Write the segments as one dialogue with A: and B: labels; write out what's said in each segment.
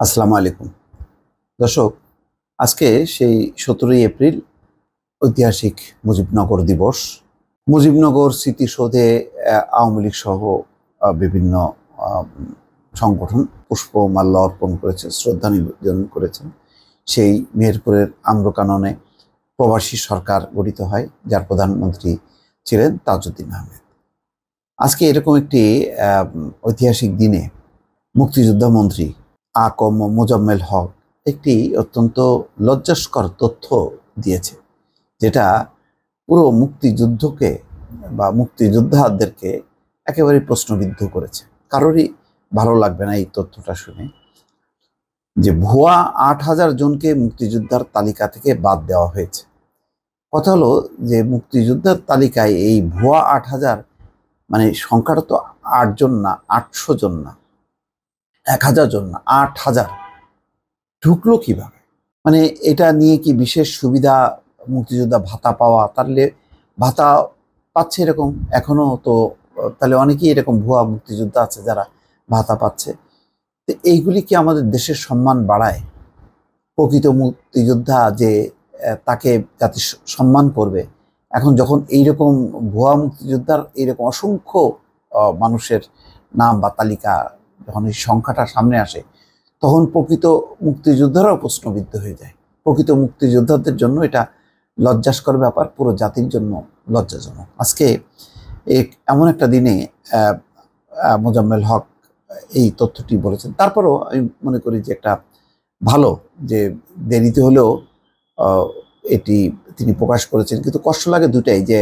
A: আসসালামু আলাইকুম দর্শক। আজকে সেই 17ই এপ্রিল ঐতিহাসিক মুজিবনগর দিবস। মুজিবনগর স্মৃতিসৌধে আওয়ামী লীগ সহ বিভিন্ন আহ, সংগঠন পুষ্পমাল্য অর্পণ করেছে, শ্রদ্ধা নিবেদন করেছেন। সেই মেহেরপুরের আম্রকাননে প্রবাসী সরকার গঠিত হয়, যার প্রধানমন্ত্রী ছিলেন তাজউদ্দিন আহমেদ। আজকে এরকম একটি ঐতিহাসিক দিনে মুক্তিযোদ্ধা মন্ত্রী আকম মোজাম্মেল হক একটি অত্যন্ত লজ্জাস্কর তথ্য দিয়েছে, যেটা পুরো মুক্তিযুদ্ধকে বা মুক্তিযোদ্ধাদেরকে একেবারে প্রশ্নবিদ্ধ করেছে। কারোরই ভালো লাগবে না এই তথ্যটা শুনে, যে ভুয়া 8,000 জনকে মুক্তিযোদ্ধার তালিকা থেকে বাদ দেওয়া হয়েছে। কথা হলো যে মুক্তিযোদ্ধার তালিকায় এই ভুয়া 8,000 মানে সংখ্যাটা তো 8 জন না, 800 জন না, 1,000 জন না, 8,000 ঢুকলো কিভাবে? মানে এটা নিয়ে কি বিশেষ সুবিধা, মুক্তিযোদ্ধা ভাতা পাওয়া, তাহলে ভাতা পাচ্ছে এরকম এখনো তো, তাহলে অনেকেই এরকম ভুয়া মুক্তিযোদ্ধা আছে যারা ভাতা পাচ্ছে। তো এইগুলি কি আমাদের দেশের সম্মান বাড়ায়? প্রকৃত মুক্তিযোদ্ধা যে তাকে জাতি সম্মান করবে, এখন যখন এইরকম ভুয়া মুক্তিযোদ্ধার এইরকম অসংখ্য মানুষের নাম বা তালিকা, যখন এই সংখ্যাটা সামনে আসে, তখন প্রকৃত মুক্তিযোদ্ধারাও প্রশ্নবিদ্ধ হয়ে যায়। প্রকৃত মুক্তিযোদ্ধাদের জন্য এটা লজ্জাস্কর ব্যাপার, পুরো জাতির জন্য লজ্জাজনক। আজকে এমন একটা দিনে মোজাম্মেল হক এই তথ্যটি বলেছেন। তারপরও আমি মনে করি যে একটা ভালো, যে দেরিতে হলেও এটি তিনি প্রকাশ করেছেন, কিন্তু কষ্ট লাগে দুটাই, যে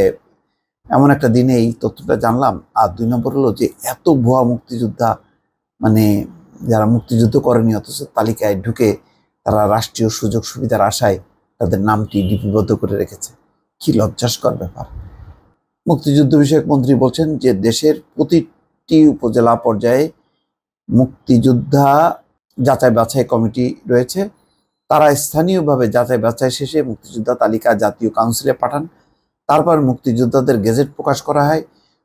A: এমন একটা দিনে এই তথ্যটা জানলাম, আর 2 নম্বর হলো যে এত ভুয়া মুক্তিযোদ্ধা, মানে যারা মুক্তিযুদ্ধ করেনি অথচ তালিকায় ঢুকে তারা রাষ্ট্রীয় সুযোগ সুবিধার আশায় তাদের নামটি লিপিবদ্ধ করে রেখেছে। কি লজ্জাস্কর ব্যাপার। মুক্তিযুদ্ধ বিষয়ক মন্ত্রী বলছেন যে দেশের প্রতিটি উপজেলা পর্যায়ে মুক্তিযোদ্ধা যাচাই বাছাই কমিটি রয়েছে। তারা স্থানীয়ভাবে যাচাই বাছাই শেষে মুক্তিযোদ্ধা তালিকা জাতীয় কাউন্সিলে পাঠান। তারপর মুক্তিযোদ্ধাদের গেজেট প্রকাশ করা হয়।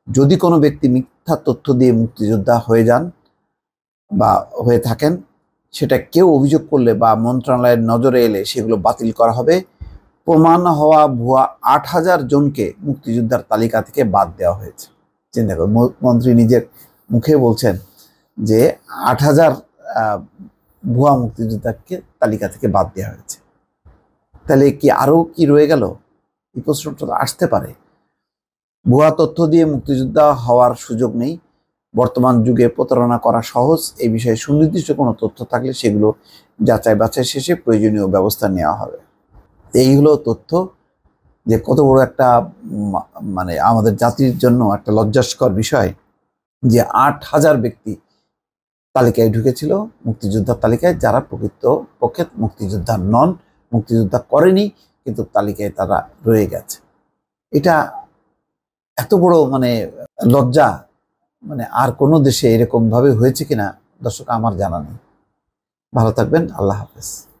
A: যদি কোনো ব্যক্তি মিথ্যা তথ্য দিয়ে মুক্তিযোদ্ধা হয়ে যান বা হয়ে থাকেন, সেটা কেউ অভিযোগ করলে বা মন্ত্রণালয়ের নজরে এলে সেগুলো বাতিল করা হবে। প্রমাণ হওয়া ভুয়া 8,000 জনকে মুক্তিযোদ্ধার তালিকা থেকে বাদ দেওয়া হয়েছে। চিন্তা করুন, মন্ত্রী নিজের মুখে বলছেন যে 8,000 ভুয়া মুক্তিযোদ্ধাকে তালিকা থেকে বাদ দেওয়া হয়েছে। তাহলে কি আরও কি রয়ে গেল? এই প্রশ্নটা আসতে পারে। ভুয়া তথ্য দিয়ে মুক্তিযোদ্ধা হওয়ার সুযোগ নেই। বর্তমান যুগে প্রতারণা করা সহজ। এই বিষয়ে সুনির্দিষ্ট কোনো তথ্য থাকলে সেগুলো যাচাই বাছাই শেষে প্রয়োজনীয় ব্যবস্থা নেওয়া হবে। এই হলো তথ্য, যে কত বড় একটা মানে আমাদের জাতির জন্য একটা লজ্জাস্কর বিষয়, যে 8,000 ব্যক্তি তালিকায় ঢুকেছিল, মুক্তিযোদ্ধার তালিকায়, যারা প্রকৃত পক্ষে মুক্তিযোদ্ধা নন, মুক্তিযোদ্ধা করেনি, কিন্তু তালিকায় তারা রয়ে গেছে। এটা এত বড় মানে লজ্জা, মানে আর কোনো দেশে এরকম ভাবে হয়েছে কিনা দর্শক আমার জানা নেই। ভালো থাকবেন, আল্লাহ হাফেজ।